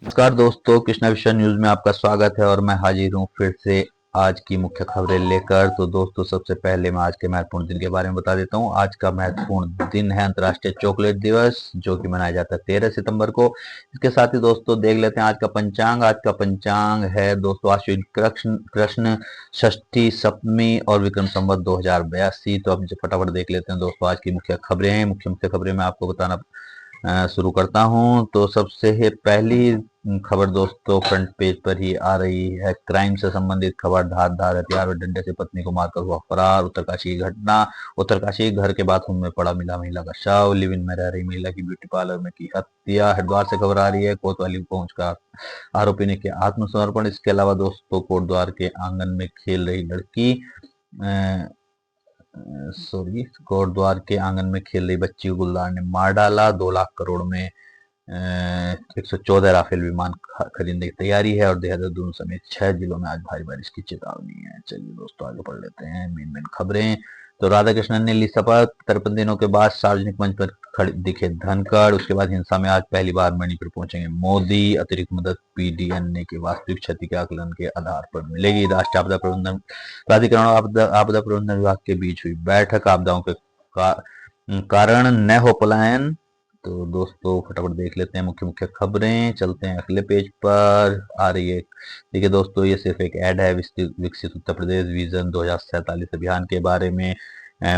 नमस्कार दोस्तों, कृष्णा विश्व न्यूज में आपका स्वागत है और मैं हाजिर हूँ फिर से आज की मुख्य खबरें लेकर। तो दोस्तों, सबसे पहले मैं आज के महत्वपूर्ण दिन के बारे में बता देता हूँ। आज का महत्वपूर्ण दिन है अंतर्राष्ट्रीय चॉकलेट दिवस, जो कि मनाया जाता है 13 सितंबर को। इसके साथ ही दोस्तों देख लेते हैं आज का पंचांग। आज का पंचांग है दोस्तों आश्विन कृष्ण कृष्ण षष्ठी सप्तमी और विक्रम संवत 2082। तो अब फटाफट देख लेते हैं दोस्तों आज की मुख्य खबरें। मुख्य खबरें मैं आपको बताना शुरू करता हूं। तो सबसे पहली खबर दोस्तों फ्रंट पेज पर ही आ रही है। क्राइम से संबंधित खबर, धारदार हथियार और डंडे से पत्नी को मारकर हुआ फरार। उत्तरकाशी की घटना। उत्तरकाशी घर के बाथरूम में पड़ा मिला महिला का शव। लिव इन में रह रही महिला की ब्यूटी पार्लर में की हत्या। हरिद्वार से खबर आ रही है। कोतवाली पहुंचकर आरोपी ने किया आत्मसमर्पण। इसके अलावा दोस्तों कोटद्वार के आंगन में खेल रही लड़की कोटद्वार के आंगन में खेल रही बच्ची को गुलदार ने मार डाला। 2 लाख करोड़ में 114 राफेल विमान खरीदने की तैयारी है और देहरादून समेत 6 जिलों में आज भारी बारिश की चेतावनी है। चलिए दोस्तों आगे पढ़ लेते हैं मेन खबरें। तो राधा कृष्णन ने ली शपथ। 53 दिनों के बाद सार्वजनिक मंच पर खड़े दिखे धनखड़। उसके बाद हिंसा में आज पहली बार मणिपुर पहुंचेंगे मोदी। अतिरिक्त मदद पीडीएनए की वास्तविक क्षति के आकलन के आधार पर मिलेगी। राष्ट्रीय आपदा प्रबंधन प्राधिकरण और आपदा प्रबंधन विभाग के बीच हुई बैठक। आपदाओं के कारण न हो पलायन। तो दोस्तों फटाफट देख लेते हैं मुख्य खबरें। चलते हैं अगले पेज पर आ रही है। देखिए दोस्तों, ये सिर्फ एक ऐड है विकसित उत्तर प्रदेश विजन 2047 अभियान के बारे में।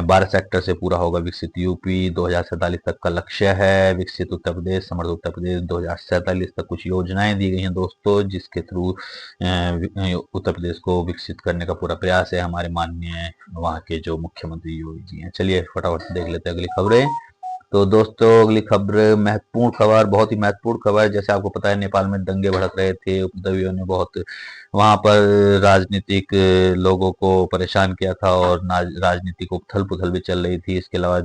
12 सेक्टर से पूरा होगा विकसित यूपी। 2047 तक का लक्ष्य है। विकसित उत्तर प्रदेश, समर्थ उत्तर प्रदेश 2047 तक कुछ योजनाएं दी गई हैं दोस्तों, जिसके थ्रू उत्तर प्रदेश को विकसित करने का पूरा प्रयास है हमारे माननीय वहाँ के जो मुख्यमंत्री योगी जी हैं। चलिए फटाफट देख लेते हैं अगली खबरें। तो दोस्तों अगली खबर महत्वपूर्ण खबर, बहुत ही महत्वपूर्ण खबर। जैसे आपको पता है नेपाल में दंगे भड़क रहे थे। उपद्रवियों ने बहुत वहां पर राजनीतिक लोगों को परेशान किया था और राजनीतिक उथल पुथल भी चल रही थी। इसके अलावा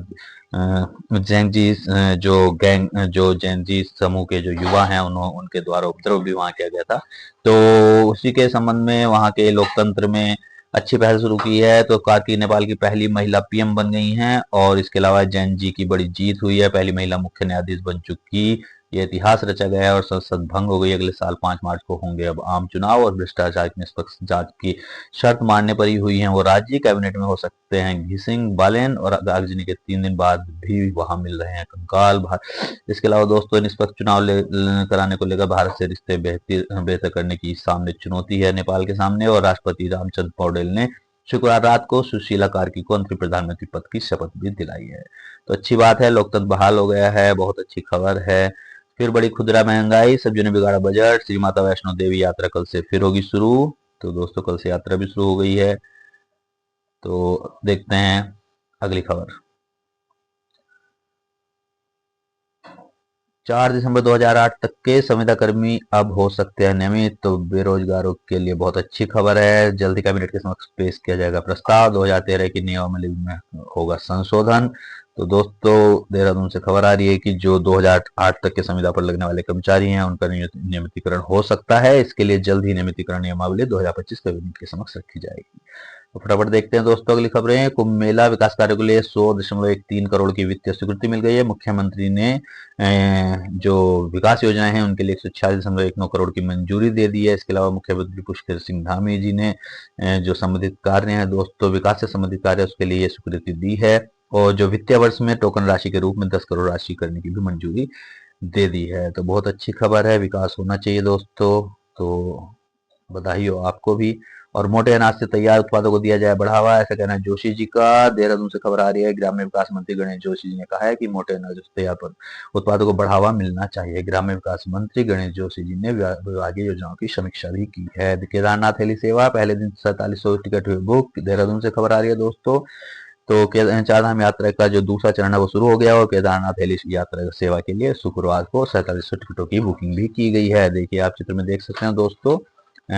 जैनजी जो जैनजी समूह के जो युवा हैं उनके द्वारा उपद्रव भी वहां किया गया था। तो उसी के संबंध में वहां के लोकतंत्र में अच्छी पहल शुरू की है। तो कार्की नेपाल की पहली महिला पीएम बन गई हैं और इसके अलावा जैन जी की बड़ी जीत हुई है। पहली महिला मुख्य न्यायाधीश बन चुकी। ये इतिहास रचा गया है और संसद भंग हो गई। अगले साल 5 मार्च को होंगे अब आम चुनाव और भ्रष्टाचार की निष्पक्ष जांच की शर्त मानने पर ही हुई है वो राज्य कैबिनेट में हो सकते हैं घिसिंग बालेन और आगजनी के 3 दिन बाद भी वहां मिल रहे हैं कंकाल। इसके अलावा दोस्तों निष्पक्ष चुनाव कराने को लेकर भारत से रिश्ते बेहतर करने की सामने चुनौती है नेपाल के सामने। और राष्ट्रपति रामचंद्र पौडेल ने शुक्रवार रात को सुशीला कार्की को अंतरिम प्रधानमंत्री पद की शपथ भी दिलाई है। तो अच्छी बात है, लोकतंत्र बहाल हो गया है, बहुत अच्छी खबर है। फिर बड़ी खुदरा महंगाई, सब्जियों ने बिगाड़ा बजट। श्री माता वैष्णो देवी यात्रा कल से फिर होगी शुरू। तो दोस्तों कल से यात्रा भी शुरू हो गई है। तो देखते हैं अगली खबर। 4 दिसंबर 2008 तक के संविदा कर्मी अब हो सकते हैं नियमित। तो बेरोजगारों के लिए बहुत अच्छी खबर है। जल्द ही कैबिनेट के समक्ष पेश किया जाएगा प्रस्ताव। 2013 की नियमावली में होगा संशोधन। तो दोस्तों देहरादून से खबर आ रही है कि जो 2008 तक के संविदा पर लगने वाले कर्मचारी हैं उनका नियमितीकरण हो सकता है। इसके लिए जल्द ही नियमितीकरण नियमावली 2025 कैबिनेट के समक्ष रखी जाएगी। तो फटाफट देखते हैं दोस्तों अगली खबरें। कुंभ मेला विकास कार्यों के लिए 100.13 करोड़ की वित्तीय स्वीकृति मिल गई है। मुख्यमंत्री ने जो विकास योजनाएं हैं उनके लिए 146.19 करोड़ की मंजूरी दे दी है। इसके अलावा मुख्यमंत्री पुष्कर सिंह धामी जी ने जो संबंधित कार्य हैं दोस्तों विकास से संबंधित कार्य उसके लिए स्वीकृति दी है। और जो वित्तीय वर्ष में टोकन राशि के रूप में 10 करोड़ राशि करने की भी मंजूरी दे दी है। तो बहुत अच्छी खबर है, विकास होना चाहिए दोस्तों। तो बधाई हो आपको भी। और मोटे अनाज से तैयार उत्पादों को दिया जाए बढ़ावा, ऐसा कहना है जोशी जी का। देहरादून से खबर आ रही है। ग्राम्य विकास मंत्री गणेश जोशी जी ने कहा है कि मोटे अनाज से तैयार उत्पादों को बढ़ावा मिलना चाहिए। ग्राम्य विकास मंत्री गणेश जोशी जी ने विभागीय योजनाओं की समीक्षा भी की है। केदारनाथ हेली सेवा पहले दिन 4700 टिकट हुए बुक। देहरादून से खबर आ रही है दोस्तों। तो चारधाम यात्रा का जो दूसरा चरण है वो शुरू हो गया और केदारनाथ हेली यात्रा सेवा के लिए शुक्रवार को 4700 टिकटों की बुकिंग भी की गई है। देखिए आप चित्र में देख सकते हैं दोस्तों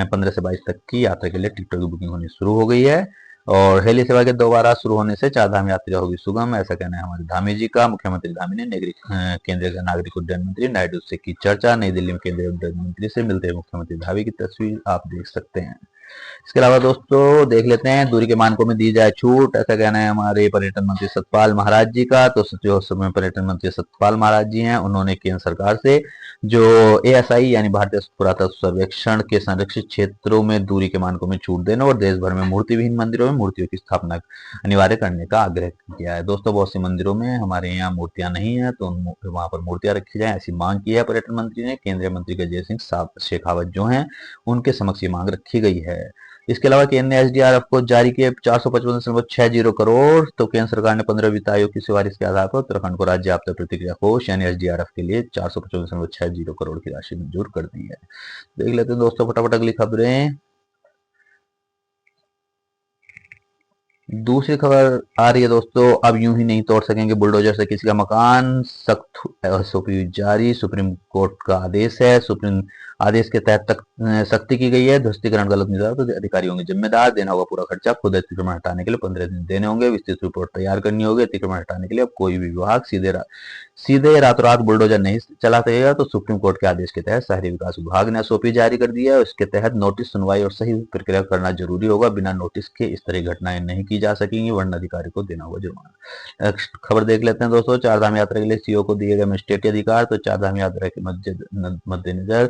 15 से 22 तक की यात्रा के लिए टिकटों की बुकिंग होनी शुरू हो गई है। और हेली सेवा के दोबारा शुरू होने से चारधाम यात्रा होगी सुगम, ऐसा कहना है हमारे धामी जी का। मुख्यमंत्री धामी ने केंद्रीय नागरिक उड्डयन मंत्री नायडू से की चर्चा। नई दिल्ली में केंद्रीय उड्डयन मंत्री से मिलते हुए मुख्यमंत्री धामी की तस्वीर आप देख सकते हैं। इसके अलावा दोस्तों देख लेते हैं, दूरी के मानकों में दी जाए छूट, ऐसा कहना है हमारे पर्यटन मंत्री सतपाल महाराज जी का। तो जो समय पर्यटन मंत्री सतपाल महाराज जी हैं, उन्होंने केंद्र सरकार से जो एएसआई यानी भारतीय पुरातत्व सर्वेक्षण के संरक्षित क्षेत्रों में दूरी के मानकों में छूट देने और देश भर में मूर्तिविहीन मंदिरों में मूर्तियों की स्थापना अनिवार्य करने का आग्रह किया है। दोस्तों बहुत से मंदिरों में हमारे यहाँ मूर्तियां नहीं है, तो वहां पर मूर्तियां रखी जाए, ऐसी मांग की है पर्यटन मंत्री ने। केंद्रीय मंत्री गजेंद्र सिंह शेखावत जो हैं, उनके समक्ष ये मांग रखी गई है। इसके अलावा केंद्र ने एसडीआरएफ को जारी किए 455.60 करोड़। तो केंद्र सरकार ने 15 वित्त आयोग की सिफारिश के आधार पर उत्तराखंड को राज्य आपदा प्रतिक्रिया कोष यानी एसडीआरएफ के लिए 455.60 करोड़ की राशि मंजूर कर दी है। देख लेते हैं दोस्तों फटाफट अगली खबरें। दूसरी खबर आ रही है दोस्तों, अब यूं ही नहीं तोड़ सकेंगे बुलडोजर से किसी का मकान, सख्त एसओपी जारी, सुप्रीम कोर्ट का आदेश है। सुप्रीम आदेश के तहत सख्ती की गई है। ध्वस्तीकरण गलत निदान तो अधिकारी होंगे जिम्मेदार, देना होगा पूरा खर्चा, खुद अतिक्रमण हटाने के लिए 15 दिन देने होंगे, विस्तृत रिपोर्ट तैयार करनी होगी। अतिक्रमण हटाने के लिए अब कोई भी विभाग सीधे रातों रात बुलडोजर नहीं चला सकेगा। तो सुप्रीम कोर्ट के आदेश के तहत शहरी विकास विभाग ने एसओपी जारी कर दिया है। इसके तहत नोटिस, सुनवाई और सही प्रक्रिया करना जरूरी होगा। बिना नोटिस के इस तरह घटनाएं नहीं की जा सकेंगी, वरना अधिकारी को देना होगा जुर्माना। खबर देख लेते हैं दोस्तों, चारधाम यात्रा के लिए सीओ को दिए गए मजिस्ट्रेटी अधिकार। तो चारधाम यात्रा के मद्देनजर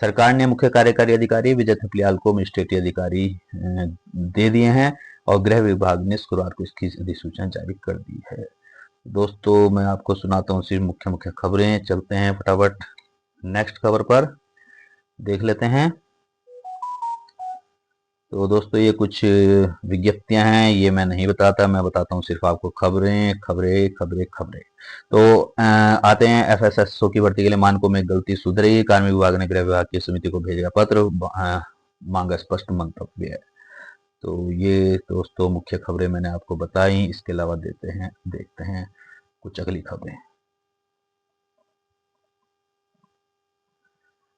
सरकार ने मुख्य कार्यकारी अधिकारी विजय थपलियाल को मजिस्ट्रेटी अधिकारी दे दिए हैं और गृह विभाग ने शुक्रवार को इसकी अधिसूचना जारी कर दी है। दोस्तों मैं आपको सुनाता हूँ सिर्फ मुख्य मुख्य खबरें। चलते हैं फटाफट नेक्स्ट खबर पर, देख लेते हैं। तो दोस्तों ये कुछ विज्ञप्तियां हैं, ये मैं नहीं बताता, मैं बताता हूँ सिर्फ आपको खबरें खबरें खबरें खबरें। तो आते हैं एफएसएसओ की भर्ती के लिए मानकों में गलती सुधरी, कार्मिक विभाग ने गृह विभाग की समिति को भेजा पत्र, मांगा स्पष्ट मंतव्य है। तो ये दोस्तों मुख्य खबरें मैंने आपको बताई। इसके अलावा देखते हैं कुछ अगली खबरें।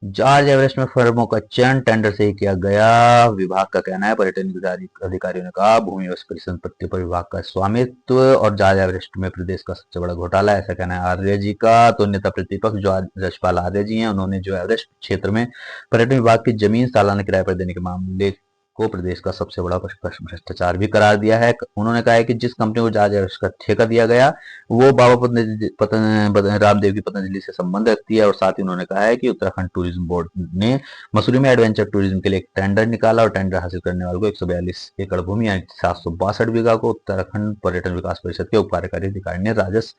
जॉर्ज एवरेस्ट में फर्मों का चयन टेंडर से ही किया गया, विभाग का कहना है। पर्यटन अधिकारियों ने कहा भूमि व परिसंपत्ति पर विभाग का स्वामित्व, और जॉर्ज एवरेस्ट में प्रदेश का सबसे बड़ा घोटाला, ऐसा कहना है आर्य जी का। तो नेता प्रतिपक्ष जो रजपाल आर्य जी हैं, उन्होंने जो एवरेस्ट क्षेत्र में पर्यटन विभाग की जमीन सालाना किराए पर देने के मामले को प्रदेश का सबसे बड़ा भ्रष्टाचार भी करार दिया है। उन्होंने कहा है कि जिस कंपनी को जॉर्ज एवरेस्ट का ठेका दिया गया वो बाबा रामदेव की पतंजलि से संबंध रखती है। और साथ ही उन्होंने कहा है कि उत्तराखंड टूरिज्म बोर्ड ने मसूरी में एडवेंचर टूरिज्म के लिए एक टेंडर निकाला और टेंडर हासिल करने वालों को 142 एकड़ भूमि यानी 762 बीघा को उत्तराखंड पर्यटन विकास परिषद के उप कार्यकारी अधिकारी ने राजस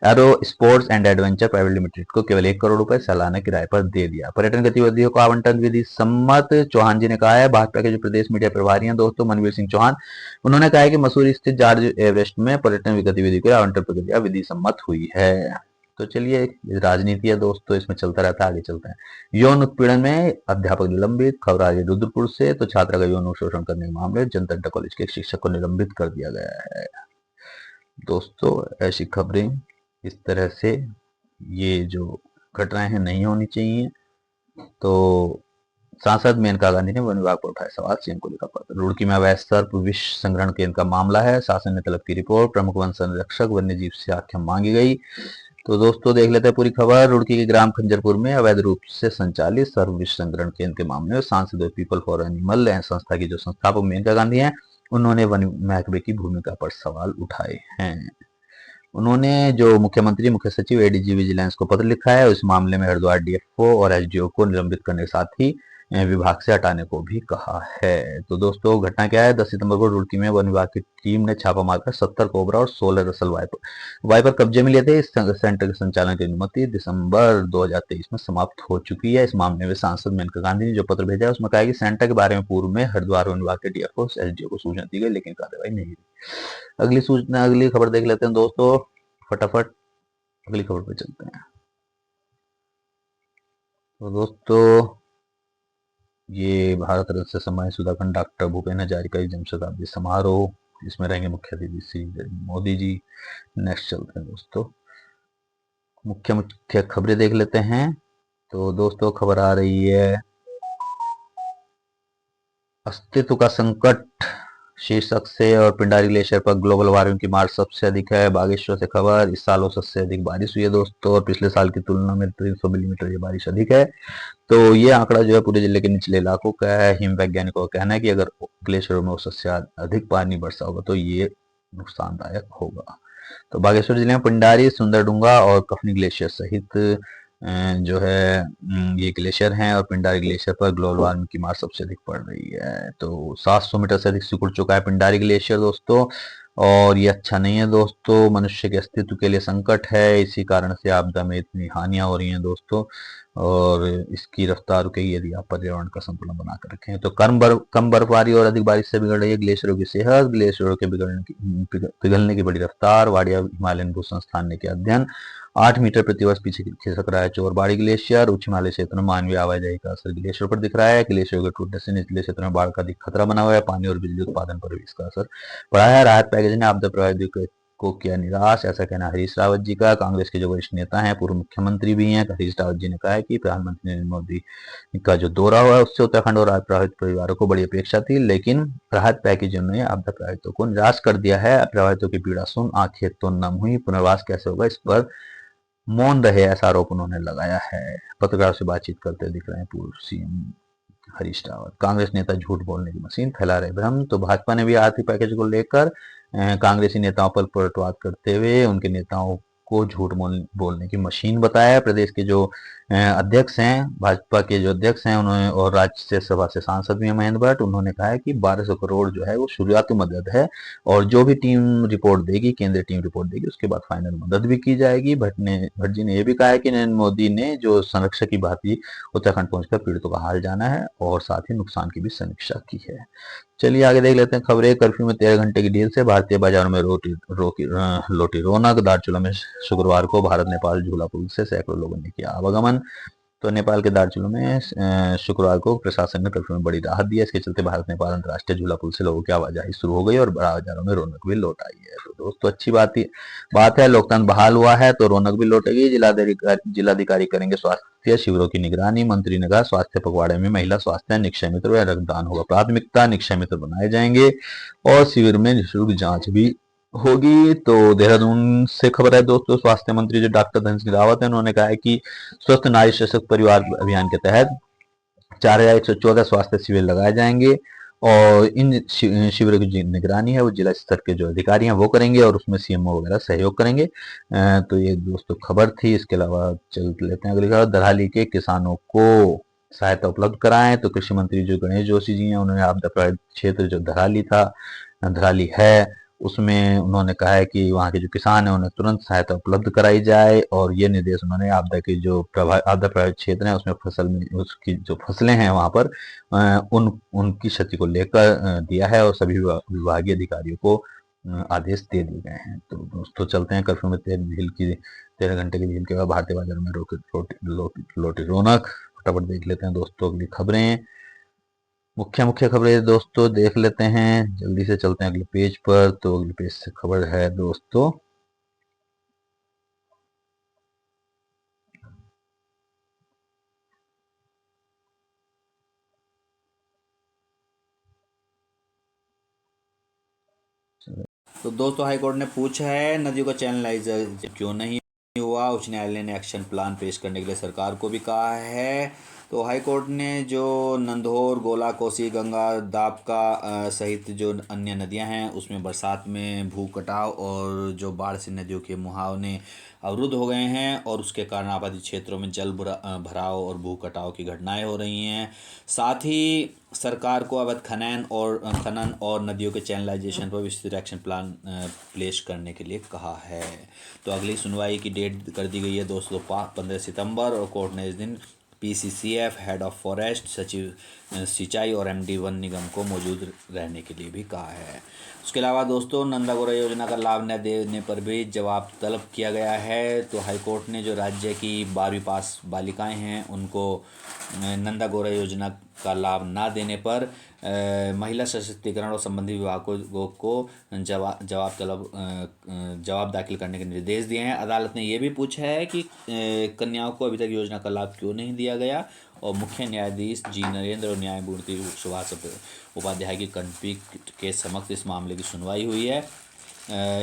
aero sports and adventure private limited को केवल 1 करोड़ रुपए सालाना किराए पर दे दिया। पर्यटन गतिविधियों को आवंटन विधि सम्मत, चौहान जी ने कहा है। भाजपा के जो प्रदेश मीडिया प्रभारी हैं दोस्तों मनवीर सिंह चौहान, उन्होंने कहा है कि मसूरी स्थित जॉर्ज एवरेस्ट में पर्यटन गतिविधि के आवंटन प्रक्रिया विधि सम्मत हुई है। तो चलिए राजनीति है दोस्तों, इसमें चलता रहता है, आगे चलते हैं। यौन उत्पीड़न में अध्यापक निलंबित, खबर आ रही है रुद्रपुर से। तो छात्रा का यौन शोषण करने के मामले जनता अड्डा कॉलेज के एक शिक्षक को निलंबित कर दिया गया है। दोस्तों ऐसी खबरें इस तरह से ये जो घटनाएं हैं नहीं होनी चाहिए। तो सांसद मेनका गांधी ने वन विभाग पर उठाए सवाल, सीएम को लिखा पत्र। रुड़की में अवैध सर्प विष संग्रहण केंद्र का मामला है, शासन ने तलब की रिपोर्ट, प्रमुख वन संरक्षक वन्य जीव से आख्या मांगी गई। तो दोस्तों देख लेते हैं पूरी खबर। रुड़की के ग्राम खंजरपुर में अवैध रूप से संचालित सर्प विष संग्रहण केंद्र के मामले में सांसद पीपल फॉर एनिमल संस्था की जो संस्थापक मेनका गांधी हैं, उन्होंने वन महकमे की भूमिका पर सवाल उठाए हैं। उन्होंने जो मुख्यमंत्री, मुख्य सचिव, एडीजी विजिलेंस को पत्र लिखा है। इस मामले में हरिद्वार डीएफओ और एसडीओ को निलंबित करने के साथ ही विभाग से हटाने को भी कहा है। तो दोस्तों घटना क्या है, 10 सितंबर को रुड़की में वन विभाग की टीम ने छापा मारकर 70 कोबरा और 16 रसल वाइपर कब्जे में लिए थे। इस सेंटर के संचालन की अनुमति दिसंबर 2023 में समाप्त हो चुकी है। इस मामले में सांसद मेनका गांधी ने जो पत्र भेजा है उसमें कहा कि सेंटर के बारे में पूर्व में हरिद्वार वन विभाग के डीएफओ एसडीओ को सूचना दी गई, लेकिन कार्रवाई नहीं हुई। अगली खबर देख लेते हैं दोस्तों फटाफट, अगली खबर पे चलते हैं। तो दोस्तों ये भारत रत्न से सम्मानित सुधाखंड डॉक्टर भूपेन हजारिका की जन्म शताब्दी समारोह, इसमें रहेंगे मुख्य अतिथि श्री मोदी जी। नेक्स्ट चलते हैं दोस्तों, मुख्य मुख्य खबरें देख लेते हैं। तो दोस्तों खबर आ रही है अस्तित्व का संकट, शीर्षक से। और पिंडारी ग्लेशियर पर ग्लोबल वार्मिंग की मार सबसे अधिक है। बागेश्वर से खबर, इस साल औसत से अधिक बारिश हुई है दोस्तों, और पिछले साल की तुलना में 300 मिलीमीटर ये बारिश अधिक है। तो ये आंकड़ा जो है पूरे जिले के निचले इलाकों का है। हिम वैज्ञानिकों का कहना है कि अगर ग्लेशियरों में औसत से अधिक पानी बरसा होगा तो ये नुकसानदायक होगा। तो बागेश्वर जिले में पिंडारी, सुंदरडूंगा और कफनी ग्लेशियर सहित जो है ये ग्लेशियर हैं, और पिंडारी ग्लेशियर पर ग्लोबल वार्मिंग की मार सबसे अधिक पड़ रही है। तो 700 मीटर से अधिक सिकुड़ चुका है पिंडारी ग्लेशियर दोस्तों, और ये अच्छा नहीं है दोस्तों, मनुष्य के अस्तित्व के लिए संकट है। इसी कारण से आपदा में इतनी हानियां हो रही हैं दोस्तों, और इसकी रफ्तार रुकेगी यदि आप पर्यावरण का संतुलन बना कर रखें। तो कम बर्फबारी और अधिक बारिश से बिगड़ रही है ग्लेशियरों की सेहत। ग्लेशियरों के पिघलने की बड़ी रफ्तार। वाडिया हिमालयन भू संस्थान ने किया अध्ययन। 8 मीटर प्रति वर्ष पीछे खिसक रहा है चोरबाड़ी ग्लेशियर। उच्च हिमालय क्षेत्र में मानवीय आवाजाही का असर ग्लेशियर पर दिख रहा है। ग्लेशियर के टूटने से निचले क्षेत्र में बाढ़ का अधिक खतरा बना हुआ है। पानी और बिजली उत्पादन पर भी इसका असर पड़ा है। राहत पैकेज ने आपदा प्रभावितों को किया निराश, ऐसा कहना हरीश रावत जी का। कांग्रेस के जो वरिष्ठ नेता हैं, पूर्व मुख्यमंत्री भी हैं, हरीश रावत जी ने कहा है कि प्रधानमंत्री नरेंद्र मोदी का जो दौरा हुआ है उससे उत्तराखंड और प्रभावित परिवारों को बड़ी अपेक्षा थी, लेकिन राहत पैकेज ने आपदा प्रभावितों को निराश कर दिया है। प्रभावितों की पीड़ा सुन आंखें तो नम हुई। पुनर्वास कैसे होगा इस पर मौन रहे, ऐसा आरोप उन्होंने लगाया है। पत्रकारों से बातचीत करते दिख रहे हैं पूर्व सीएम हरीश रावत। कांग्रेस नेता झूठ बोलने की मशीन, फैला रहे भ्रम। तो भाजपा ने भी आर्थिक पैकेज को लेकर कांग्रेसी नेताओं पर पलटवार करते हुए उनके नेताओं को झूठ बोलने की मशीन बताया। प्रदेश के जो अध्यक्ष हैं, भाजपा के जो अध्यक्ष हैं, उन्होंने और राज्यसभा से सांसद भी हैं महेंद्र भट्ट, उन्होंने कहा है कि 1200 करोड़ जो है वो शुरुआती मदद है, और जो भी टीम रिपोर्ट देगी, केंद्रीय टीम रिपोर्ट देगी, उसके बाद फाइनल मदद भी की जाएगी। भट्ट जी ने यह भी कहा है कि नरेंद्र मोदी ने जो संरक्षक की भांति उत्तराखंड पहुंचकर पीड़ितों का हाल जाना है और साथ ही नुकसान की भी समीक्षा की है। चलिए आगे देख लेते हैं खबरें। कर्फ्यू में 13 घंटे की ढील से भारतीय बाजारों में लौटी रौनक। दार्चुला में शुक्रवार को भारत नेपाल झूला पुल से सैकड़ों लोगों ने किया आवागमन। तो नेपाल के दार्चुला में शुक्रवार को प्रशासन ने कर्फ्यू में बड़ी राहत दी है। इसके चलते भारत नेपाल अंतर्राष्ट्रीय झूला पुल से लोगों की आवाजाही शुरू हो गई और बाजारों में रौनक भी लौट आई है। तो दोस्तों अच्छी बात है, लोकतंत्र बहाल हुआ है तो रौनक भी लौटेगी। जिलाधिकारी करेंगे स्वास्थ्य शिविरों की निगरानी। मंत्री ने कहा स्वास्थ्य पखवाड़े में महिला स्वास्थ्य, निक्षय मित्र व रक्तदान होगा प्राथमिकता। निक्षय मित्र बनाए जाएंगे और शिविर में निःशुल्क जांच भी होगी। तो देहरादून से खबर है दोस्तों, स्वास्थ्य मंत्री जो डॉक्टर धन सिंह रावत है, उन्होंने कहा है कि स्वस्थ नारी सशक्त परिवार अभियान के तहत 4114 स्वास्थ्य शिविर लगाए जाएंगे, और इन शिविरों की जो निगरानी है वो जिला स्तर के जो अधिकारी हैं वो करेंगे, और उसमें सीएमओ वगैरह सहयोग करेंगे। तो ये दोस्तों खबर थी। इसके अलावा चल लेते हैं अगली खबर। दरहाली के किसानों को सहायता उपलब्ध कराएं। तो कृषि मंत्री जो गणेश जोशी जी हैं, उन्होंने आपदा प्रभावित क्षेत्र जो धराली है, उसमें उन्होंने कहा है कि वहाँ के जो किसान हैं उन्हें तुरंत सहायता उपलब्ध कराई जाए, और ये निर्देश उन्होंने आपदा प्रभावित क्षेत्र है उसमें उसकी जो फसलें हैं वहाँ पर उनकी क्षति को लेकर दिया है, और सभी विभागीय अधिकारियों को आदेश दे दिए गए हैं। तो दोस्तों चलते हैं कर्फ्यू में 13 घंटे की ढील के बाद भारतीय बाजारों में लौटी रौनक। फटाफट देख लेते हैं दोस्तों अगली खबरें। मुख्य खबरें दोस्तों देख लेते हैं, जल्दी से चलते हैं अगले पेज पर। तो अगले पेज से खबर है दोस्तों, तो दोस्तों हाईकोर्ट ने पूछा है नदियों का चैनलाइज क्यों नहीं हुआ। उच्च न्यायालय ने एक्शन प्लान पेश करने के लिए सरकार को भी कहा है। तो हाईकोर्ट ने जो नंदौर, गोला, कोसी, गंगा, दाबका सहित जो अन्य नदियां हैं उसमें बरसात में भू कटाव और जो बाढ़ से नदियों के मुहावने अवरुद्ध हो गए हैं, और उसके कारण आबादी क्षेत्रों में जल भराव और भू कटाव की घटनाएं हो रही हैं। साथ ही सरकार को अवैध खनन और नदियों के चैनलाइजेशन पर विस्तृत एक्शन प्लान पेश करने के लिए कहा है। तो अगली सुनवाई की डेट कर दी गई है दोस्तों 15 सितंबर, और कोर्ट ने इस दिन पीसीसीएफ, हेड ऑफ फॉरेस्ट, सचिव सिंचाई और एमडी वन निगम को मौजूद रहने के लिए भी कहा है। उसके अलावा दोस्तों नंदा गौरा योजना का लाभ न देने पर भी जवाब तलब किया गया है। तो हाईकोर्ट ने जो राज्य की 12वीं पास बालिकाएं हैं उनको नंदा गौरा योजना का लाभ ना देने पर महिला सशक्तिकरण और संबंधित विभागों को जवाब दाखिल करने के निर्देश दिए हैं। अदालत ने यह भी पूछा है कि कन्याओं को अभी तक योजना का लाभ क्यों नहीं दिया किया गया और मुख्य न्यायाधीश जी नरेंद्र और न्यायमूर्ति सुभाष उपाध्याय की खंडपीठ के समक्ष इस मामले की सुनवाई हुई है।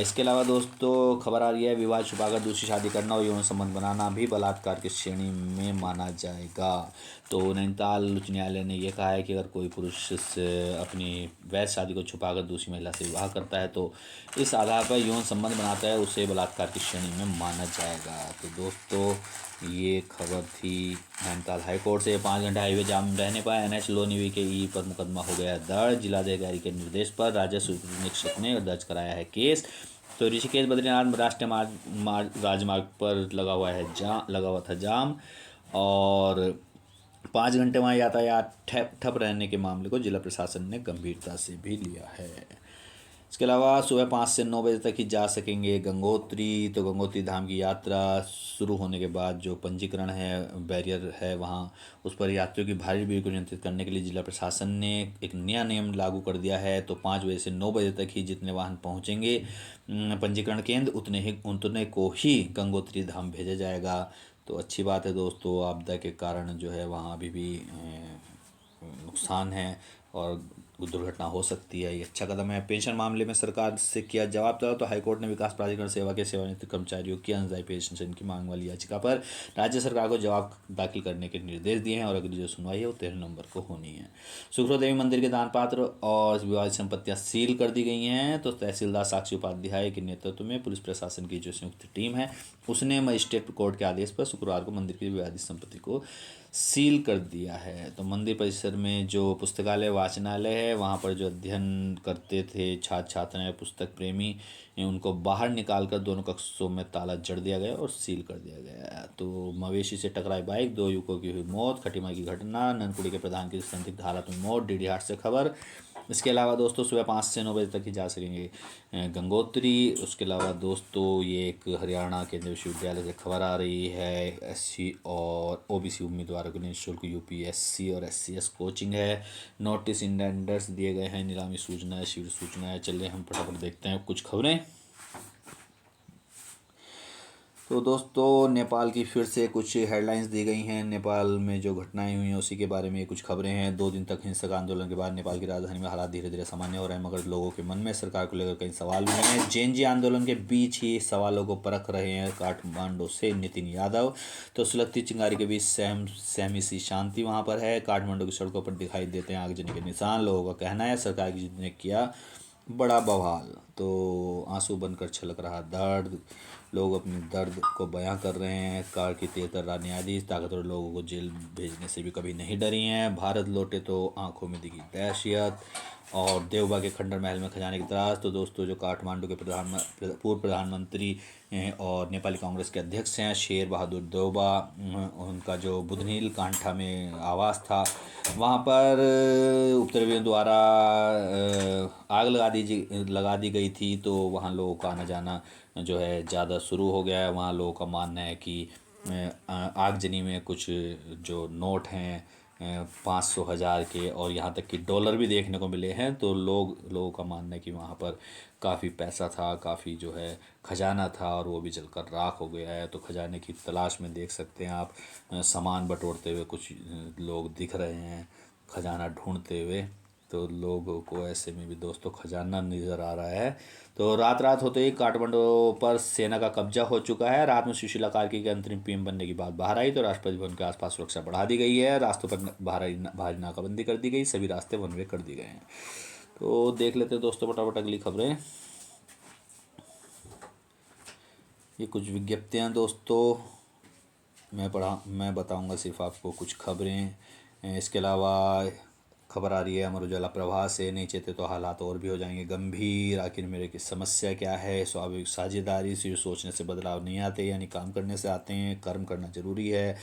इसके अलावा दोस्तों खबर आ रही है, विवाह छुपाकर दूसरी शादी करना और यौन संबंध बनाना भी बलात्कार की श्रेणी में माना जाएगा। तो नैनीताल उच्च न्यायालय ने यह कहा है कि अगर कोई पुरुष से अपनी वैध शादी को छुपाकर दूसरी महिला से विवाह करता है तो इस आधार पर यौन संबंध बनाता है, उसे बलात्कार की श्रेणी में माना जाएगा। तो दोस्तों ये खबर थी नैनीताल हाईकोर्ट से। 5 घंटे हाईवे जाम रहने पर NH लोनिवी के ई पर मुकदमा हो गया दर्ज। जिलाधिकारी के निर्देश पर राजस्व निरीक्षक ने दर्ज कराया है केस। तो ऋषिकेश बद्रीनाथ राष्ट्रीय राजमार्ग पर लगा हुआ था जाम और 5 घंटे वहाँ यातायात ठप रहने के मामले को जिला प्रशासन ने गंभीरता से भी लिया है। इसके अलावा सुबह 5 से 9 बजे तक ही जा सकेंगे गंगोत्री। तो गंगोत्री धाम की यात्रा शुरू होने के बाद जो पंजीकरण है, बैरियर है वहाँ, उस पर यात्रियों की भारी भीड़ को नियंत्रित करने के लिए जिला प्रशासन ने एक नया नियम लागू कर दिया है। तो 5 बजे से 9 बजे तक ही जितने वाहन पहुँचेंगे पंजीकरण केंद्र उतने को ही गंगोत्री धाम भेजा जाएगा। तो अच्छी बात है दोस्तों, आपदा के कारण जो है वहाँ अभी भी नुकसान है और दुर्घटना हो सकती है। ये अच्छा कदम है। पेंशन मामले में सरकार से किया जवाब तलब। तो हाईकोर्ट ने विकास प्राधिकरण सेवा के सेवानिवृत्त कर्मचारियों की अंशदायी पेंशन की मांग वाली याचिका पर राज्य सरकार को जवाब दाखिल करने के निर्देश दिए हैं और अगली जो सुनवाई है वो 13 नवंबर को होनी है। सुखरो देवी मंदिर के दान पात्र और विवादित संपत्तियां सील कर दी गई हैं। तो तहसीलदार साक्षी उपाध्याय के नेतृत्व में पुलिस प्रशासन की जो संयुक्त टीम है उसने मजिस्ट्रेट कोर्ट के आदेश पर शुक्रवार को मंदिर की विवादित संपत्ति को सील कर दिया है। तो मंदिर परिसर में जो पुस्तकालय वाचनालय है वहाँ पर जो अध्ययन करते थे छात्र छात्राएं पुस्तक प्रेमी, उनको बाहर निकालकर दोनों कक्षों में ताला जड़ दिया गया और सील कर दिया गया। तो मवेशी से टकराई बाइक, 2 युवकों की हुई मौत, खटीमा की घटना, ननकुड़ी के प्रधान की संदिग्ध हालत में मौत, डीडी हाट से खबर। इसके अलावा दोस्तों सुबह 5 से 9 बजे तक ही जा सकेंगे गंगोत्री। उसके अलावा दोस्तों ये एक हरियाणा केंद्रीय विश्वविद्यालय से खबर आ रही है, SC और OBC उम्मीदवारों के लिए निःशुल्क UPSC और SCS कोचिंग है। नोटिस इंडेंडर्स दिए गए हैं, नीलामी सूचना है, शिविर सूचना है। चलिए हम फटाफट देखते हैं कुछ खबरें। तो दोस्तों नेपाल की फिर से कुछ हेडलाइंस दी गई हैं। नेपाल में जो घटनाएं हुई हैं उसी के बारे में कुछ खबरें हैं। 2 दिन तक हिंसक आंदोलन के बाद नेपाल की राजधानी में हालात धीरे धीरे सामान्य हो रहे हैं, मगर लोगों के मन में सरकार को लेकर कई सवाल भी हैं। जेएनजी आंदोलन के बीच ही सवालों को परख रहे हैं काठमांडू से नितिन यादव। तो सुलगती चिंगारी के बीच सहमी सी शांति वहाँ पर है। काठमांडू की सड़कों पर दिखाई देते हैं आगजनी के निशान। लोगों का कहना है सरकार की जितने किया बड़ा बवाल। तो आंसू बनकर छलक रहा दर्द, लोग अपने दर्द को बयां कर रहे हैं। कार की तेज तर्रार न्यायाधीश ताकतवर लोगों को जेल भेजने से भी कभी नहीं डरी हैं। भारत लौटे तो आंखों में दिखी दहशत और देवबा के खंडर महल में खजाने की तलाश। तो दोस्तों जो काठमांडू के पूर्व प्रधानमंत्री और नेपाली कांग्रेस के अध्यक्ष हैं शेर बहादुर देउबा, उनका जो बुधनील कांठा में आवास था वहाँ पर उपद्रवियों द्वारा आग लगा दी गई थी। तो वहाँ लोगों का आना जाना जो है ज़्यादा शुरू हो गया है। वहाँ लोगों का मानना है कि आगजनी में कुछ जो नोट हैं 500 हज़ार के और यहाँ तक कि डॉलर भी देखने को मिले हैं। तो लोगों का मानना है कि वहाँ पर काफ़ी पैसा था, काफ़ी जो है खजाना था और वो भी जलकर राख हो गया है। तो खजाने की तलाश में देख सकते हैं आप सामान बटोरते हुए कुछ लोग दिख रहे हैं खजाना ढूंढते हुए। तो लोगों को ऐसे में भी दोस्तों खजाना नज़र आ रहा है। तो रात होते ही काठमांडू पर सेना का कब्जा हो चुका है। रात में सुशीला कार्की के अंतरिम पीएम बनने की बात बाहर आई तो राष्ट्रपति भवन के आसपास सुरक्षा बढ़ा दी गई है। रास्तों पर भारी नाकाबंदी कर दी गई, सभी रास्ते वन वे कर दिए गए हैं। तो देख लेते हैं दोस्तों फटाफट अगली खबरें। ये कुछ विज्ञप्तियाँ दोस्तों मैं बताऊंगा सिर्फ आपको कुछ खबरें। इसके अलावा खबर आ रही है अमर उजाला प्रवाह से, नहीं चाहते तो हालात और भी हो जाएंगे गंभीर, आखिर मेरे की समस्या क्या है। स्वाभाविक साझेदारी सिर्फ सोचने से बदलाव नहीं आते, यानी काम करने से आते हैं, कर्म करना जरूरी है।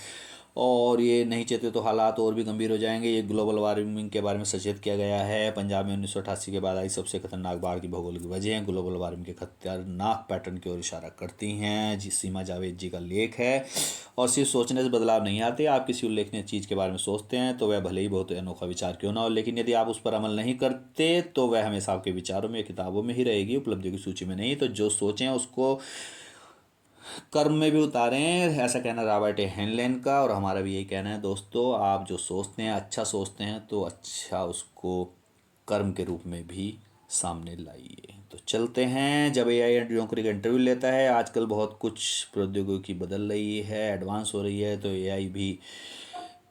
और ये नहीं चाहते तो हालात और भी गंभीर हो जाएंगे। ये ग्लोबल वार्मिंग के बारे में सचेत किया गया है। पंजाब में 1988 के बाद आई सबसे खतरनाक बाढ़ की भौगोलिक वजह ग्लोबल वार्मिंग के खतरनाक पैटर्न की ओर इशारा करती हैं। जी सीमा जावेद जी का लेख है। और सिर्फ सोचने से बदलाव नहीं आते, आप किसी उल्लेखनीय चीज़ के बारे में सोचते हैं तो वह भले ही बहुत अनोखा विचार क्यों ना हो, लेकिन यदि आप उस पर अमल नहीं करते तो वह हमेशा आपके विचारों में या किताबों में ही रहेगी, उपलब्धियों की सूची में नहीं। तो जो सोचें उसको कर्म में भी उतारें, ऐसा कहना रॉबर्ट हेनलेन का। और हमारा भी यही कहना है दोस्तों, आप जो सोचते हैं, अच्छा सोचते हैं, तो अच्छा उसको कर्म के रूप में भी सामने लाइए। तो चलते हैं। जब एआई नौकरी का इंटरव्यू लेता है, आजकल बहुत कुछ प्रौद्योगिकी बदल रही है, एडवांस हो रही है, तो एआई भी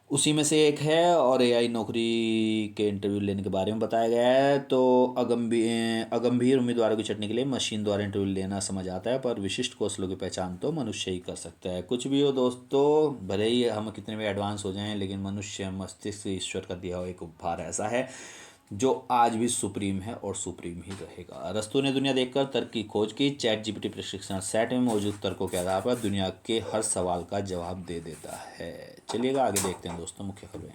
उसी में से एक है। और एआई नौकरी के इंटरव्यू लेने के बारे में बताया गया है। तो अगंभीर उम्मीदवारों की छंटनी के लिए मशीन द्वारा इंटरव्यू लेना समझ आता है, पर विशिष्ट कौशलों की पहचान तो मनुष्य ही कर सकता है। कुछ भी हो दोस्तों, भले ही हम कितने भी एडवांस हो जाएं, लेकिन मनुष्य मस्तिष्क ईश्वर का दिया हुआ एक उपहार ऐसा है जो आज भी सुप्रीम है और सुप्रीम ही रहेगा। अरस्तु ने दुनिया देखकर तर्क की खोज की। चैट जीपीटी प्रशिक्षण सेट में मौजूद तर्कों के आधार पर दुनिया के हर सवाल का जवाब दे देता है। चलिएगा आगे देखते हैं दोस्तों मुख्य खबरें।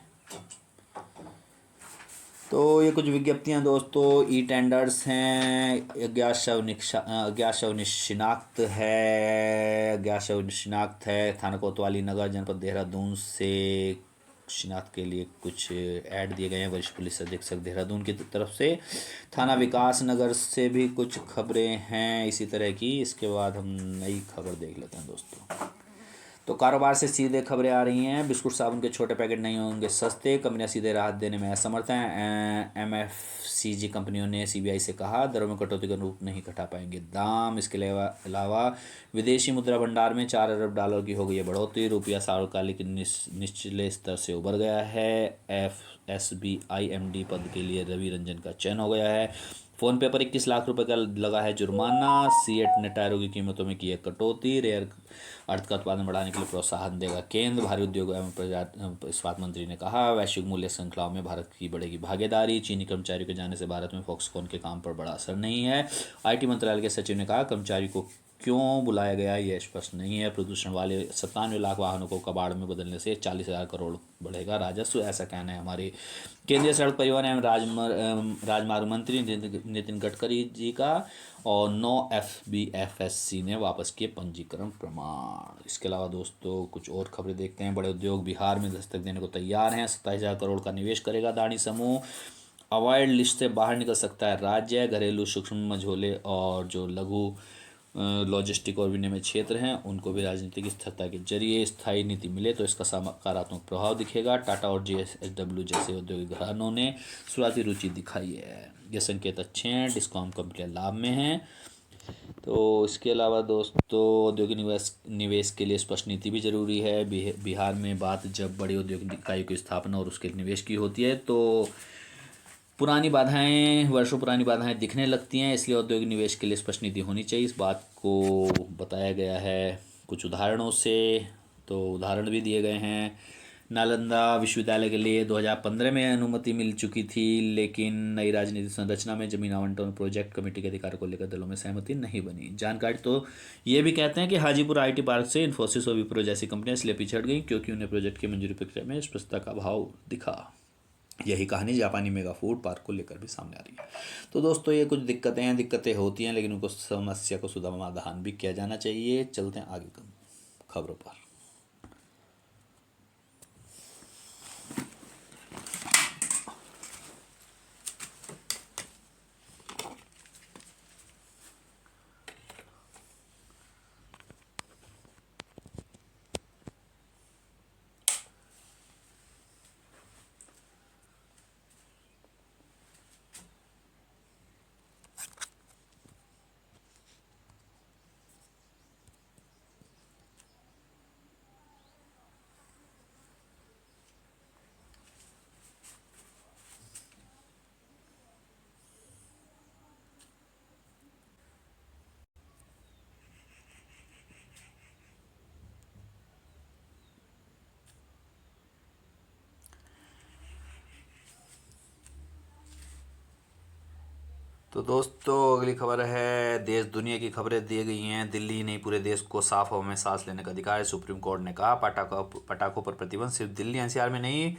तो ये कुछ विज्ञप्तियां दोस्तों, ई टेंडर्स हैं, अज्ञात शव शिनाख्त है, थाना कोतवाली नगर जनपद देहरादून से शिनाख्त के लिए कुछ ऐड दिए गए हैं वरिष्ठ पुलिस अधीक्षक देहरादून की तरफ से। थाना विकास नगर से भी कुछ खबरें हैं इसी तरह की। इसके बाद हम नई खबर देख लेते हैं दोस्तों। तो कारोबार से सीधे खबरें आ रही हैं। बिस्कुट साबुन के छोटे पैकेट नहीं होंगे सस्ते, कंपनियां सीधे राहत देने में असमर्थ हैं। एमएफसीजी कंपनियों ने सीबीआई से कहा दरों में कटौती का रूप नहीं घटा पाएंगे दाम। इसके अलावा विदेशी मुद्रा भंडार में $4 अरब की हो गई है बढ़ोतरी। रुपया सार्वकालिक निचले स्तर से उबर गया है। एफएसबीआई एमडी पद के लिए रवि रंजन का चयन हो गया है। फ़ोन पे पर 21 लाख रुपए का लगा है जुर्माना। सीएट ने टायरों की कीमतों में की है कटौती। रेयर अर्थ का उत्पादन बढ़ाने के लिए प्रोत्साहन देगा केंद्र। भारी उद्योग एवं इस्पात मंत्री ने कहा वैश्विक मूल्य श्रृंखलाओं में भारत की बढ़ेगी भागीदारी। चीनी कर्मचारियों के जाने से भारत में फॉक्सकॉन के काम पर बड़ा असर नहीं है। आईटी मंत्रालय के सचिव ने कहा कर्मचारी को क्यों बुलाया गया यह स्पष्ट नहीं है। प्रदूषण वाले 97 लाख वाहनों को कबाड़ में बदलने से 40,000 करोड़ बढ़ेगा राजस्व, ऐसा कहना है हमारे केंद्रीय सड़क परिवहन एवं राजमार्ग मंत्री नितिन गडकरी जी का। और 9 FBFSC ने वापस किए पंजीकरण प्रमाण। इसके अलावा दोस्तों कुछ और खबरें देखते हैं। बड़े उद्योग बिहार में दस्तक देने को तैयार हैं। 27,000 करोड़ का निवेश करेगा अदानी समूह। अवॉइड लिस्ट से बाहर निकल सकता है राज्य। घरेलू सूक्ष्म मझोले और जो लघु लॉजिस्टिक और विनिमय क्षेत्र हैं उनको भी राजनीतिक स्थिरता के जरिए स्थायी नीति मिले तो इसका सकारात्मक प्रभाव दिखेगा। टाटा और JSW जैसे औद्योगिक घरानों ने शुरुआती रुचि दिखाई है। ये संकेत अच्छे हैं, डिस्कॉम कंपनियां लाभ में हैं। तो इसके अलावा दोस्तों औद्योगिक निवेश के लिए स्पष्ट नीति भी जरूरी है। बिहार में बात जब बड़ी औद्योगिक इकाई की स्थापना और उसके निवेश की होती है तो वर्षों पुरानी बाधाएं दिखने लगती हैं। इसलिए औद्योगिक निवेश के लिए स्पष्ट नीति होनी चाहिए। इस बात को बताया गया है कुछ उदाहरणों से। तो उदाहरण भी दिए गए हैं। नालंदा विश्वविद्यालय के लिए 2015 में अनुमति मिल चुकी थी, लेकिन नई राजनीतिक संरचना में जमीन आवंटन और प्रोजेक्ट कमेटी के अधिकार को लेकर दलों में सहमति नहीं बनी। जानकारी तो ये भी कहते हैं कि हाजीपुर आईटी पार्क से इन्फोसिस और विप्रो जैसी कंपनियां इसलिए पिछड़ गई क्योंकि उन्हें प्रोजेक्ट की मंजूरी प्रक्रिया में स्पष्टता का अभाव दिखा। यही कहानी जापानी मेगा फूड पार्क को लेकर भी सामने आ रही है। तो दोस्तों ये कुछ दिक्कतें होती हैं, लेकिन उनको समस्या को समाधान भी किया जाना चाहिए। चलते हैं आगे खबरों पर। तो दोस्तों अगली खबर है, देश दुनिया की खबरें दी गई हैं। दिल्ली ही नहीं पूरे देश को साफ हवा में सांस लेने का अधिकार है। सुप्रीम कोर्ट ने कहा पटाखों पर प्रतिबंध सिर्फ दिल्ली एनसीआर में नहीं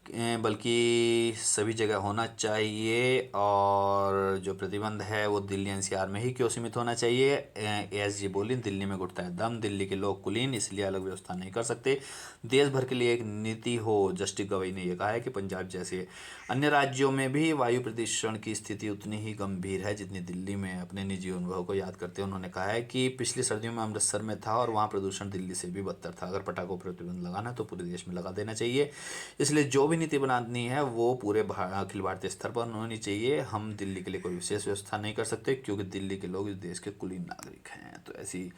बल्कि सभी जगह होना चाहिए। और जो प्रतिबंध है वो दिल्ली एनसीआर में ही क्यों सीमित होना चाहिए? एएसजी बोली, दिल्ली में घुटता है दम, दिल्ली के लोग कुलीन, इसलिए अलग व्यवस्था नहीं कर सकते। देश भर के लिए एक नीति हो। जस्टिस गवई ने यह कहा है कि पंजाब जैसे अन्य राज्यों में भी वायु प्रदूषण की स्थिति उतनी ही गंभीर है जितनी दिल्ली में। अपने निजी अनुभव को याद करते हुए उन्होंने कहा है कि पिछली सर्दियों में अमृतसर में था और वहाँ प्रदूषण दिल्ली से भी बदतर था। अगर पटाखों पर प्रतिबंध लगाना तो पूरे देश में लगा देना चाहिए। इसलिए जो भी नीति बनानी है वो पूरे अखिल भारतीय स्तर पर होनी चाहिए। हम दिल्ली के लिए कोई विशेष व्यवस्था नहीं कर सकते क्योंकि दिल्ली के लोग इस देश के कुलीन नागरिक हैं। तो ऐसी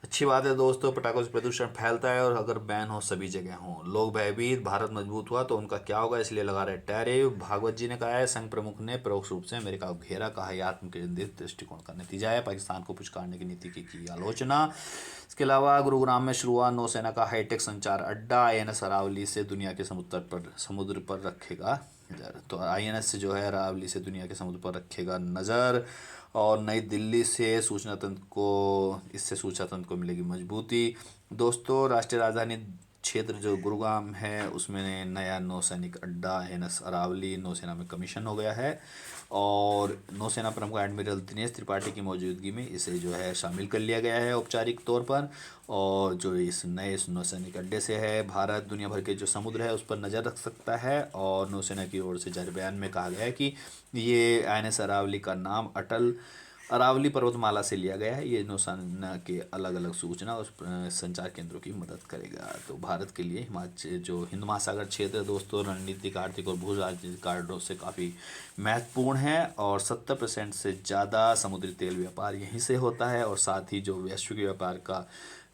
अच्छी बात है दोस्तों, पटाखों से प्रदूषण फैलता है और अगर बैन हो सभी जगह हो, लोग भयभीत, भारत मजबूत हुआ तो उनका क्या होगा, इसलिए लगा रहे टैरिफ। भागवत जी ने कहा है, संघ प्रमुख ने परोक्ष रूप से अमेरिका को घेरा, कहा यह आत्मकेंद्रित दृष्टिकोण का नतीजा है। पाकिस्तान को पुचकारने की नीति की आलोचना। इसके अलावा गुरुग्राम में शुरू हुआ नौसेना का हाईटेक संचार अड्डा, आईएनएस अरावली से दुनिया के समुद्र पर रखेगा नज़र। तो आईएनएस से जो है अरावली से दुनिया के समुद्र पर रखेगा नज़र। और नई दिल्ली से सूचना तंत्र को, इससे सूचना तंत्र को मिलेगी मजबूती। दोस्तों, राष्ट्रीय राजधानी क्षेत्र जो गुरुग्राम है उसमें नया नौसैनिक अड्डा एनएस अरावली नौसेना में कमीशन हो गया है और नौसेना प्रमुख एडमिरल दिनेश त्रिपाठी की मौजूदगी में इसे जो है शामिल कर लिया गया है औपचारिक तौर पर। और जो इस नए नौसैनिक अड्डे से है, भारत दुनिया भर के जो समुद्र है उस पर नज़र रख सकता है। और नौसेना की ओर से जारी बयान में कहा गया है कि ये एनएस अरावली का नाम अटल अरावली पर्वतमाला से लिया गया है। ये नौसेना के अलग अलग सूचना और संचार केंद्रों की मदद करेगा। तो भारत के लिए हिमाचल जो हिंद महासागर क्षेत्र है दोस्तों, रणनीतिक, आर्थिक और भू राजनीतिक कारणों से काफ़ी महत्वपूर्ण है। और 70% से ज़्यादा समुद्री तेल व्यापार यहीं से होता है। और साथ ही जो वैश्विक व्यापार का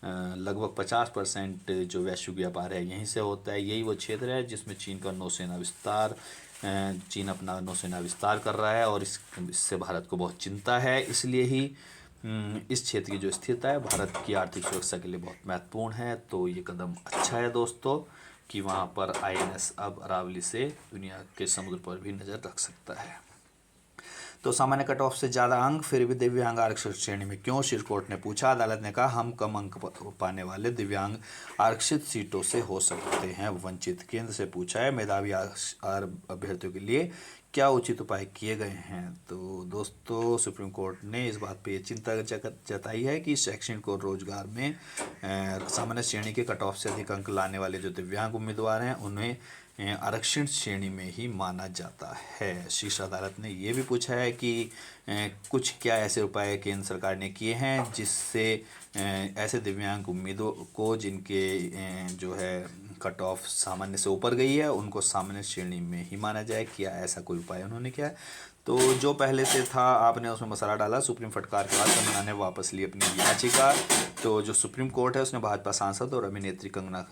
लगभग 50% जो वैश्विक व्यापार है यहीं से होता है। यही वो क्षेत्र है जिसमें चीन का नौसेना विस्तार चीन अपना नौसेना विस्तार कर रहा है और इससे भारत को बहुत चिंता है। इसलिए ही इस क्षेत्र की जो स्थिरता है भारत की आर्थिक सुरक्षा के लिए बहुत महत्वपूर्ण है। तो ये कदम अच्छा है दोस्तों कि वहाँ पर आईएनएस अब अरावली से दुनिया के समुद्र पर भी नज़र रख सकता है। तो सामान्य कट ऑफ से ज़्यादा अंक फिर भी दिव्यांग आरक्षित श्रेणी में क्यों, शीर्ष कोर्ट ने पूछा। अदालत ने कहा हम कम अंक पाने वाले दिव्यांग आरक्षित सीटों से हो सकते हैं वंचित। केंद्र से पूछा है मेधावी अभ्यर्थियों के लिए क्या उचित उपाय किए गए हैं। तो दोस्तों, सुप्रीम कोर्ट ने इस बात पे चिंता जताई है कि शैक्षणिक और रोजगार में सामान्य श्रेणी के कट ऑफ से अधिक अंक लाने वाले जो दिव्यांग उम्मीदवार हैं उन्हें आरक्षित श्रेणी में ही माना जाता है। शीर्ष अदालत ने ये भी पूछा है कि कुछ क्या ऐसे उपाय केंद्र सरकार ने किए हैं जिससे ऐसे दिव्यांग उम्मीदवारों को जिनके जो है कट ऑफ सामान्य से ऊपर गई है उनको सामान्य श्रेणी में ही माना जाए। क्या ऐसा कोई उपाय उन्होंने किया है? तो जो पहले से था आपने उसमें मसाला डाला। सुप्रीम फटकार के बाद कंगना ने वापस ली अपनी याचिका। तो जो सुप्रीम कोर्ट है उसने भाजपा सांसद और अभिनेत्री कंगना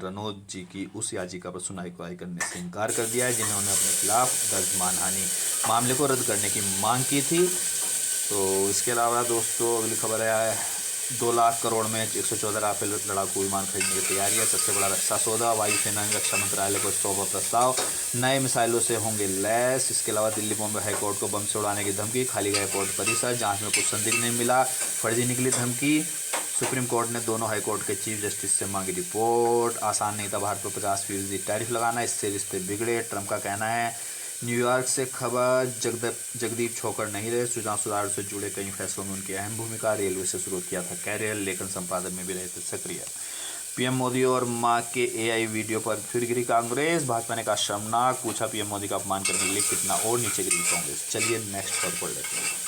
रनौत जी की उस याचिका पर सुनवाई करने से इनकार कर दिया है जिन्होंने अपने खिलाफ दर्ज मानहानि मामले को रद्द करने की मांग की थी। तो इसके अलावा दोस्तों अगली खबर है 2 लाख करोड़ में 114 राफेल लड़ाकू विमान खरीदने की तैयारी है। सबसे बड़ा रक्षा सौदा, वायुसेना ने रक्षा मंत्रालय को सौंपा प्रस्ताव, नए मिसाइलों से होंगे लैस। इसके अलावा दिल्ली बॉम्बे हाईकोर्ट को बम से उड़ाने की धमकी, खाली गया कोर्ट परिसर, जांच में कुछ संदिग्ध नहीं मिला, फर्जी निकली धमकी। सुप्रीम कोर्ट ने दोनों हाईकोर्ट के चीफ जस्टिस से मांगी रिपोर्ट। आसान नहीं था भारत पर 50% टैरिफ लगाना, इससे रिश्ते बिगड़े, ट्रंप का कहना है। न्यूयॉर्क से खबर, जगदीप छोकर नहीं रहे, चुनाव सुधार से जुड़े कई फैसलों में उनकी अहम भूमिका, रेलवे से शुरू किया था कैरियर, लेखन संपादन में भी रहे थे सक्रिय। पीएम मोदी और मां के एआई वीडियो पर फिर गिरी कांग्रेस, भाजपा ने कहा शर्मनाक, पूछा पीएम मोदी का अपमान करने के लिए कितना और नीचे गिरी कांग्रेस। चलिए नेक्स्ट खबर पढ़ लेते हैं।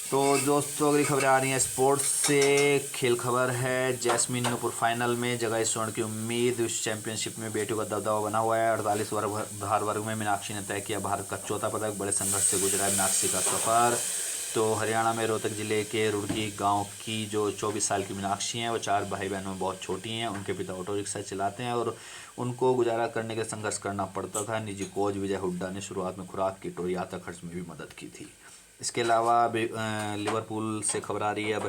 तो दोस्तों अगली खबरें आ रही हैं स्पोर्ट्स से। खेल खबर है, जैस्मिन नूपुर फाइनल में जगह स्वर्ण की उम्मीद, विश्व चैंपियनशिप में बेटियों का दबदबा बना हुआ है। 48 भार वर्ग में मीनाक्षी ने तय किया भारत का चौथा पदक, बड़े संघर्ष से गुजरा है मीनाक्षी का सफर। तो हरियाणा में रोहतक जिले के रुड़की गांव की जो 24 साल की मीनाक्षी हैं वो 4 भाई बहनों में बहुत छोटी हैं। उनके पिता ऑटो रिक्शा चलाते हैं और उनको गुजारा करने के संघर्ष करना पड़ता था। निजी कोच विजय हुड्डा ने शुरुआत में खुराक किट और यात्रा खर्च में भी मदद की थी। इसके अलावा लिवरपूल से खबर आ रही है,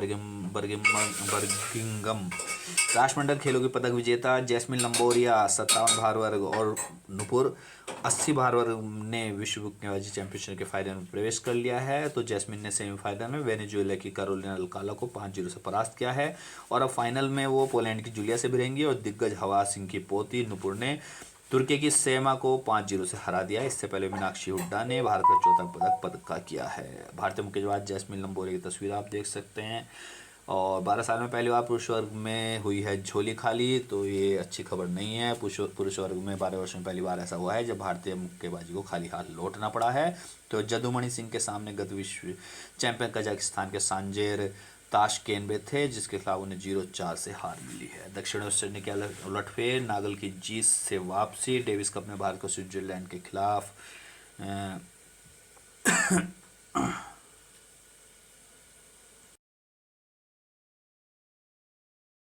बर्गिंगम राष्ट्रमंडल खेलों की पदक विजेता जैस्मिन लंबोरिया 57 भार वर्ग और नुपुर 80 भार वर्ग ने विश्व मुक्केबाजी चैंपियनशिप के फाइनल में प्रवेश कर लिया है। तो जैस्मिन ने सेमीफाइनल में वेनेजुएला की कैरोलिना अल्काला को 5-0 से परास्त किया है और अब फाइनल में वो पोलैंड की जूलिया से भिड़ेंगी और दिग्गज हवा सिंह की पोती नुपुर ने तुर्की की सेमा को 5-0 से हरा दिया। इससे पहले मीनाक्षी हुड्डा ने भारत का चौथा पदक पक्का किया है। भारतीय मुक्केबाज जैस्मिन लंबोरे की तस्वीर आप देख सकते हैं। और 12 साल में पहली बार पुरुष वर्ग में हुई है झोली खाली, तो ये अच्छी खबर नहीं है। पुरुष वर्ग में 12 वर्ष में पहली बार ऐसा हुआ है जब भारतीय मुक्केबाजी को खाली हाथ लौटना पड़ा है। तो जदुमणि सिंह के सामने गत विश्व चैंपियन कजाकिस्तान के सांजेर ताशकेनबे थे, जिसके खिलाफ उन्हें 0-4 से हार मिली है। दक्षिण ऑस्ट्रेलिया के उलटफेर, नागल की जीत से वापसी। डेविस कप में भारत को स्विट्जरलैंड के खिलाफ